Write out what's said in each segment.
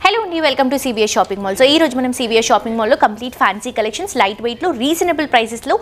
Hello అండి, welcome to CVS shopping mall. So ఈ రోజు మనం CVS షాపింగ్ మాల్లో కంప్లీట్ ఫ్యాన్సీ కలెక్షన్స్ లైట్ వెయిట్లో రీజనబుల్ ప్రైసెస్లో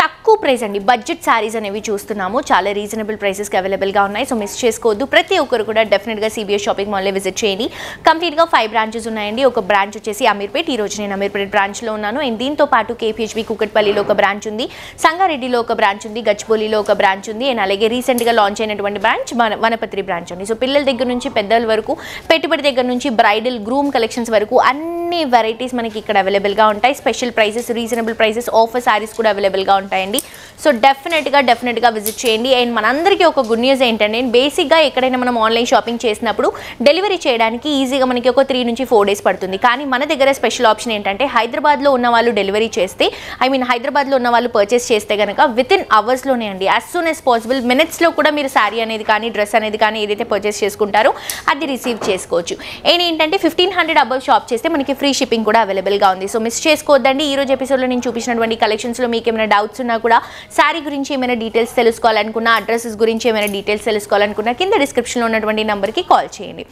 తక్కువ ప్రైస్ అండి బడ్జెట్ శారీస్ అనేవి చూస్తున్నాము. చాలా రీజనబుల్ ప్రైసెస్కి అవైలబుల్గా ఉన్నాయి. సో మిస్ చేసుకోవద్దు. ప్రతి ఒక్కరు కూడా డెఫినెట్గా CVS షాపింగ్ మాల్లో విజిట్ చేయండి. కంప్లీట్గా 5 బ్రాంచెస్ ఉన్నాయండి. ఒక బ్రాంచ్ వచ్చేసి అమీర్పేట్. ఈ రోజు నేను అమీర్పేట్ బ్రాంచ్లో ఉన్నాను. అండ్ దీంతో పాటు KPHB కూకట్పల్లిలో ఒక బ్రాంచ్ ఉంది, సంగారెడ్డిలో ఒక బ్రాంచ్ ఉంది, గచ్చిబౌలిలో ఒక బ్రాంచ్ ఉంది. అండ్ అలాగే రీసెంట్గా లాంచ్ అయినటువంటి బ్రాంచ్ వనపత్రి బ్రాంచ్ ఉంది. సో పిల్లల దగ్గర నుంచి పెద్దల వరకు, పెట్టుబడి దగ్గర నుంచి బ్రైడల్ గ్రూమ్ కలెక్షన్స్ వరకు అన్ని వెరైటీస్ మనకి ఇక్కడ అవైలబుల్గా ఉంటాయి. Special prices, reasonable prices, offer saris కూడా అవైలబుల్గా ఉంటాయండి. సో డెఫినెట్గా విజిట్ చేయండి. అండ్ మనందరికీ ఒక గుడ్ న్యూస్ ఏంటంటే, బేసిక్గా ఎక్కడైనా మనం ఆన్లైన్ షాపింగ్ చేసినప్పుడు డెలివరీ చేయడానికి ఈజీగా మనకి ఒక 3 నుంచి 4 డేస్ పడుతుంది. కానీ మన దగ్గర స్పెషల్ ఆప్షన్ ఏంటంటే, హైదరాబాద్లో ఉన్న వాళ్ళు డెలివరీ చేస్తే, హైదరాబాద్లో ఉన్న వాళ్ళు పర్చేస్ చేస్తే కనుక వితిన్ అవర్స్లోనే అండి, యాజ్ సూన్ యాజ్ పాసిబుల్ మినిట్స్లో కూడా మీరు శారీ అనేది కానీ, డ్రెస్ అనేది కానీ ఏదైతే పర్చేస్ చేసుకుంటారో అది రిసీవ్ చేసుకోవచ్చు. ఏంటంటే 1500 అబవ్ షాప్ చేస్తే మనకి ఫ్రీ షిప్పింగ్ కూడా అవైలబుల్గా ఉంది. సో మిస్ చేసుకోవద్దండి. ఈ రోజు ఎపిసోడ్లో నేను చూపించినటువంటి కలెక్షన్స్లో మీకు ఏమైనా డౌట్స్ ఉన్నా కూడా, శారీ గురించి ఏమైనా డీటెయిల్స్ తెలుసుకోవాలనుకున్నా, అడ్రసెస్ గురించి ఏమైనా డీటెయిల్స్ తెలుసుకోవాలనుకున్నా కింద డిస్క్రిప్షన్లో ఉన్నటువంటి నెంబర్కి కాల్ చేయండి.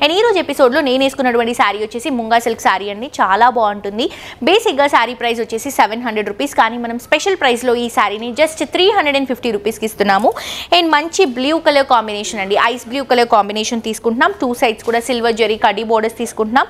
అండ్ ఈ రోజు ఎపిసోడ్లో నేను వేసుకున్నటువంటి శారీ వచ్చేసి ముంగా సిల్క్ శారీ అండి. చాలా బాగుంటుంది. బేసిక్గా శారీ ప్రైస్ వచ్చేసి 700 రూపీస్, కానీ మనం స్పెషల్ ప్రైస్లో ఈ శారీని జస్ట్ 350 రూపీస్కి ఇస్తున్నాము. అండ్ మంచి బ్లూ కలర్ కాంబినేషన్ అండి, ఐస్ బ్లూ కలర్ కాంబినేషన్ తీసుకుంటున్నాం. 2 సైడ్స్ కూడా సిల్వర్ జరీ కడీ బోర్డర్స్ తీసుకుంటున్నాం.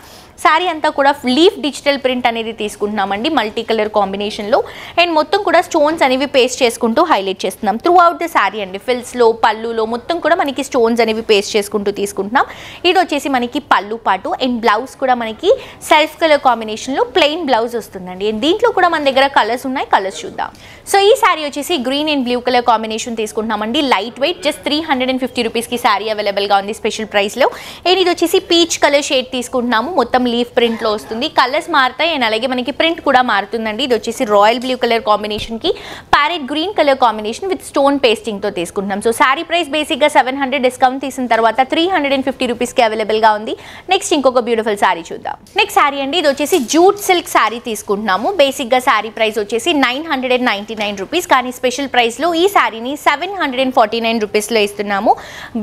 శారీ అంతా కూడా లీఫ్ డిజిటల్ ప్రింట్ అనేది తీసుకుంటున్నామండి, మల్టీ కలర్ కాంబినేషన్లో. అండ్ మొత్తం కూడా స్టోన్స్ అనేవి పేస్ట్ చేసుకుంటూ హైలైట్ చేస్తున్నాం త్రూ అవుట్ ద శారీ అండి. ఫిల్స్లో, పళ్ళులో మొత్తం కూడా మనకి స్టోన్స్ అనేవి పేస్ట్ చేసుకుంటూ తీసుకుంటున్నాం. ఇది వచ్చేసి మనకి పళ్ళు పాటు. అండ్ బ్లౌజ్ కూడా మనకి సెల్ఫ్ కలర్ కాంబినేషన్లో ప్లెయిన్ బ్లౌజ్ వస్తుందండి. అండ్ దీంట్లో కూడా మన దగ్గర కలర్స్ ఉన్నాయి, కలర్స్ చూద్దాం. సో ఈ శారీ వచ్చేసి green and blue colour combination తీసుకుంటున్నామండి. లైట్ వెయిట్, జస్ట్ 350 రూపీస్కి శారీ అవైలబుల్గా ఉంది స్పెషల్ ప్రైస్లో. అండ్ ఇది వచ్చేసి పీచ్ కలర్ షేడ్ తీసుకుంటున్నాము. మొత్తం లీఫ్ ప్రింట్లో వస్తుంది. కలర్స్ మారుతాయి అండ్ అలాగే మనకి ప్రింట్ కూడా మారుతుందండి. ఇది వచ్చేసి రాయల్ బ్లూ కలర్ కాంబినేషన్కి parrot green colour combination with stone పేస్టింగ్తో తీసుకుంటున్నాం. సో శారీ ప్రైస్ బేసిక్గా 700, డిస్కౌంట్ తీసిన తర్వాత 350 రూపీస్కి అవైలబుల్గా ఉంది. నెక్స్ట్ ఇంకొక బ్యూటిఫుల్ శారీ చూద్దాం. నెక్స్ట్ శారీ అండి, ఇది వచ్చేసి జూట్ సిల్క్ శారీ తీసుకుంటున్నాము. బేసిక్గా శారీ ప్రైస్ వచ్చేసి 999 రూపీస్, కానీ స్పెషల్ ప్రైస్లో ఈ శారీని 749 రూపీస్లో ఇస్తున్నాము.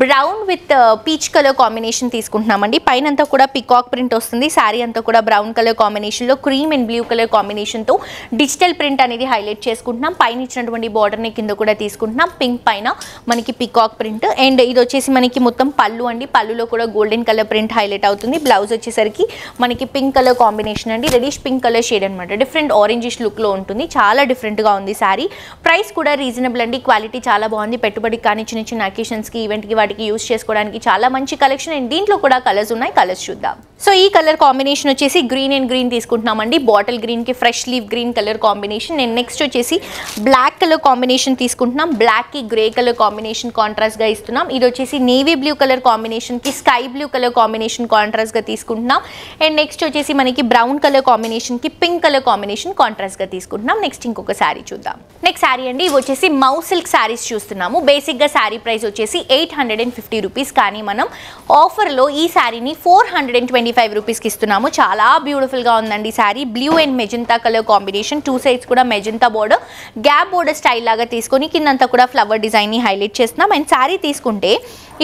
Brown with peach colour combination తీసుకుంటున్నామండి. పైన అంతా కూడా పికాక్ ప్రింట్ వస్తుంది. శారీ అంతా కూడా బ్రౌన్ కలర్ కాంబినేషన్లో క్రీమ్ అండ్ బ్లూ కలర్ కాంబినేషన్తో డిజిటల్ ప్రింట్ అనేది హైలైట్ చేసుకుంటున్నాం. పైన ఇచ్చినటువంటి బార్డర్ని కింద కూడా తీసుకుంటున్నాం. పింక్ పైన మనకి పికాక్ ప్రింట్. అండ్ ఇది వచ్చేసి మనకి మొత్తం పళ్ళు అండి. పళ్ళులో కూడా గోల్డెన్ కలర్ ప్రింట్ హైలైట్ అవుతుంది. బ్లౌజ్ వచ్చేసరికి మనకి పింక్ కలర్ కాంబినేషన్ అండి, రెడిష్ పింక్ కలర్ షేడ్ అనమాట. డిఫరెంట్ ఆరెంజిష్ లుక్లో ఉంటుంది. చాలా డిఫరెంట్గా ఉంది శారీ. ప్రైస్ కూడా రీజనబుల్ అండి. క్వాలిటీ చాలా బాగుంది. పెట్టుబడికి కానీ, చిన్న చిన్న అకేషన్స్కి, ఈవెంట్కి, వాటికి యూస్ చేసుకోవడానికి చాలా మంచి కలెక్షన్. అండ్ దీంట్లో కూడా కలర్స్ ఉన్నాయి, కలర్స్ చూద్దాం. సో ఈ కలర్ కాంబినేషన్ వచ్చేసి గ్రీన్ అండ్ గ్రీన్ తీసుకుంటున్నామండి. బాటిల్ గ్రీన్కి fresh leaf green colour combination. And next వచ్చేసి బ్లాక్ కలర్ కాంబినేషన్ తీసుకుంటున్నాం. బ్లాక్కి గ్రే కలర్ కాంబినేషన్ కాంట్రాస్ట్గా ఇస్తున్నాం. ఇది వచ్చేసి నేవీ బ్లూ కలర్ కాంబినేషన్కి స్కై బ్లూ కలర్ కాంబినేషన్ కాంట్రాస్ట్గా తీసుకుంటున్నాం. అండ్ నెక్స్ట్ వచ్చేసి మనకి బ్రౌన్ కలర్ కాంబినేషన్కి పింక్ కలర్ కాంబినేషన్ కాంట్రాస్ట్గా తీసుకుంటున్నాం. నెక్స్ట్ ఇంకొక శారీ చూద్దాం. నెక్స్ట్ శారీ అండి, ఇవి వచ్చేసి మౌ సిల్క్ శారీస్ చూస్తున్నాము. బేసిక్గా శారీ ప్రైస్ వచ్చేసి 850 రూపీస్, కానీ మనం ఆఫర్లో ఈ శారీని 425 రూపీస్కి ఇస్తున్నాము. చాలా బ్యూటిఫుల్గా ఉందండి sari. Blue and magenta colour combination. 2 sides కూడా magenta border, gap border style లాగా తీసుకొని కిందంతా కూడా ఫ్లవర్ డిజైన్ని హైలైట్ చేస్తున్నాం. అండ్ శారీ తీసుకుంటే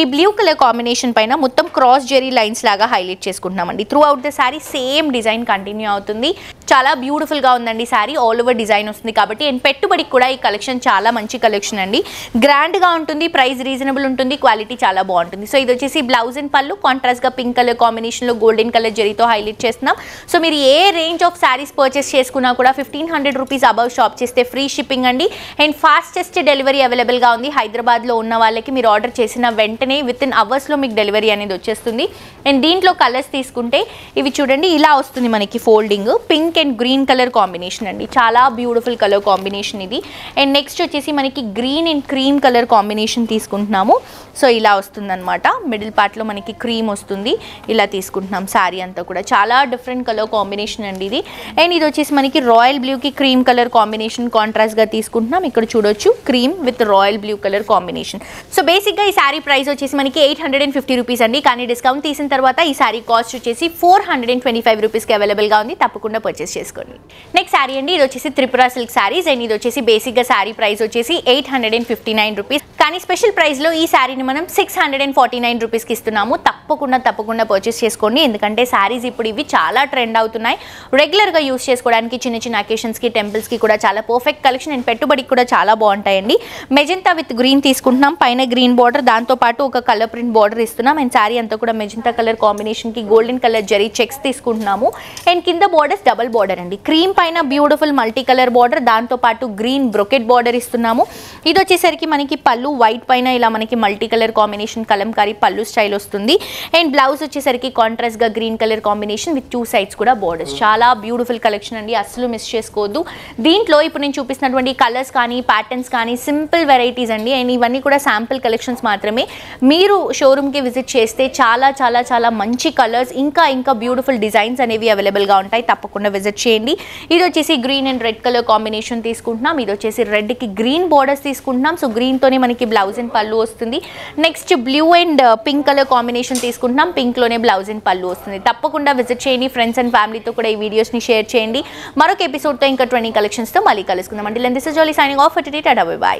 ఈ బ్లూ కలర్ కాంబినేషన్ పైన మొత్తం క్రాస్ జెరీ లైన్స్ లాగా హైలైట్ చేసుకుంటున్నామండి. Throughout the sari same design continue అవుతుంది. చాలా బ్యూటిఫుల్గా ఉందండి శారీ. ఆల్ ఓవర్ డిజైన్ వస్తుంది కాబట్టి. అండ్ పెట్టుబడికి కూడా ఈ కలెక్షన్ చాలా మంచి కలెక్షన్ అండి. గ్రాండ్గా ఉంటుంది, ప్రైస్ రీజనబుల్ ఉంటుంది, క్వాలిటీ చాలా బాగుంటుంది. సో ఇది వచ్చేసి బ్లౌజ్ అండ్ పళ్ళు కాంట్రాస్ట్గా పింక్ కలర్ కాంబినేషన్లో గోల్డెన్ కలర్ జరీతో హైలైట్ చేస్తున్నాం. సో మీరు ఏ రేంజ్ ఆఫ్ శారీస్ పర్చేస్ చేసుకున్నా కూడా 1500 రూపీస్ అబవ్ షాప్ చేస్తే ఫ్రీ షిప్పింగ్ అండి. అండ్ ఫాస్టెస్ట్ డెలివరీ అవైలబుల్గా ఉంది. హైదరాబాద్లో ఉన్న వాళ్ళకి మీరు ఆర్డర్ చేసిన వెంటనే వెంటనే విత్ ఇన్ అవర్స్లో మీకు డెలివరీ అనేది వచ్చేస్తుంది. అండ్ దీంట్లో కలర్స్ తీసుకుంటే ఇవి చూడండి ఇలా వస్తుంది మనకి folding. Pink and green colour combination అండి, చాలా బ్యూటిఫుల్ కలర్ కాంబినేషన్ ఇది. అండ్ నెక్స్ట్ వచ్చేసి మనకి green and cream colour combination తీసుకుంటున్నాము. సో ఇలా వస్తుందన్నమాట, మిడిల్ పార్ట్లో మనకి క్రీమ్ వస్తుంది. ఇలా తీసుకుంటున్నాం శారీ అంతా కూడా, చాలా డిఫరెంట్ కలర్ కాంబినేషన్ అండి ఇది. అండ్ ఇది వచ్చేసి మనకి రాయల్ బ్లూకి క్రీమ్ కలర్ కాంబినేషన్ కాంట్రాస్ట్గా తీసుకుంటున్నాం. ఇక్కడ చూడొచ్చు cream with royal blue colour combination. So బేసిక్గా ఈ శారీ ప్రైస్ వచ్చేసి మనకి 850 రూపీస్ అండి. కానీ డిస్కౌంట్ తీసిన తర్వాత ఈ శారీ కాస్ట్ వచ్చేసి 425 రూపీస్కి అవైలబుల్గా ఉంది. తప్పకుండా పర్చేస్ చేసుకోండి. నెక్స్ట్ శారీ అండి, ఇది వచ్చేసి త్రిపుర సిల్క్ శారీస్. అండ్ ఇది వచ్చేసి బేసిక్గా శారీ ప్రైస్ వచ్చేసి 859 రూపీస్. కానీ స్పెషల్ ప్రైస్లో ఈ శారీని మనం 649 రూపీస్కి ఇస్తున్నాము. తప్పకుండా పర్చేస్ చేసుకోండి, ఎందుకంటే శారీస్ ఇప్పుడు ఇవి చాలా ట్రెండ్ అవుతున్నాయి. రెగ్యులర్గా యూస్ చేసుకోవడానికి చిన్న చిన్న అకేషన్స్కి, టెంపుల్స్కి కూడా చాలా పర్ఫెక్ట్ కలెక్షన్ అండ్ పెట్టుబడికి కూడా చాలా బాగుంటాయండి. మెజెంతా విత్ గ్రీన్ తీసుకుంటున్నాం, పైన గ్రీన్ బార్డర్, దాంతోపాటు ఒక కలర్ ప్రింట్ బార్డర్ ఇస్తున్నాం. అండ్ శారీ అంతా కూడా మెజెంతా కలర్ కాంబినేషన్కి గోల్డెన్ కలర్ జరీ చెక్స్ తీసుకుంటున్నాము. అండ్ కింద బార్డర్స్ డబల్ బార్డర్ అండి, క్రీమ్ పైన బ్యూటిఫుల్ మల్టీ కలర్ బార్డర్, దాంతోపాటు గ్రీన్ బ్రొకెట్ బార్డర్ ఇస్తున్నాము. ఇది వచ్చేసరికి మనకి పళ్ళు వైట్ పైన ఇలా మనకి మల్టీ కలర్ కాంబినేషన్ కలంకారీ పళ్ళు స్టైల్ వస్తుంది. అండ్ బ్లౌజ్ వచ్చేసరికి కాంట్రాస్ట్ గా green colour combination with 2 sides కూడా బోర్డర్స్. చాలా బ్యూటిఫుల్ కలెక్షన్ అండి, అస్సలు మిస్ చేసుకోవద్దు. దీంట్లో ఇప్పుడు నేను చూపిస్తున్నటువంటి కలర్స్ కానీ ప్యాటర్న్స్ కానీ సింపుల్ వెరైటీస్ అండి. అండ్ ఇవన్నీ కూడా శాంపుల్ కలెక్షన్స్ మాత్రమే. మీరు షోరూమ్కి విజిట్ చేస్తే చాలా చాలా చాలా మంచి కలర్స్, ఇంకా బ్యూటిఫుల్ డిజైన్స్ అనేవి అవైలబుల్గా ఉంటాయి. తప్పకుండా విజిట్ చేయండి. ఇది వచ్చేసి green and red colour combination తీసుకుంటున్నాం. ఇది వచ్చేసి రెడ్కి గ్రీన్ బోర్డర్స్ తీసుకుంటున్నాం. సో గ్రీన్తోనే మనకి బ్లౌజ్ అండ్ పళ్ళు వస్తుంది. Next blue and pink colour combination తీసుకుంటున్నాం, పింక్లోనే బ్లౌజ్ అండ్ పళ్ళు వస్తుంది. తప్పకుండా విజిట్ చేయండి. ఫ్రెండ్స్ అండ్ ఫ్యామిలీతో కూడా ఈ వీడియోస్ని షేర్ చేయండి. మరొక ఎపిసోడ్తో ఇంకా 20 కలెక్షన్స్తో మళ్ళీ కలుసుకుందాం. అంటే this is jolly signing off for today. Tata bye by.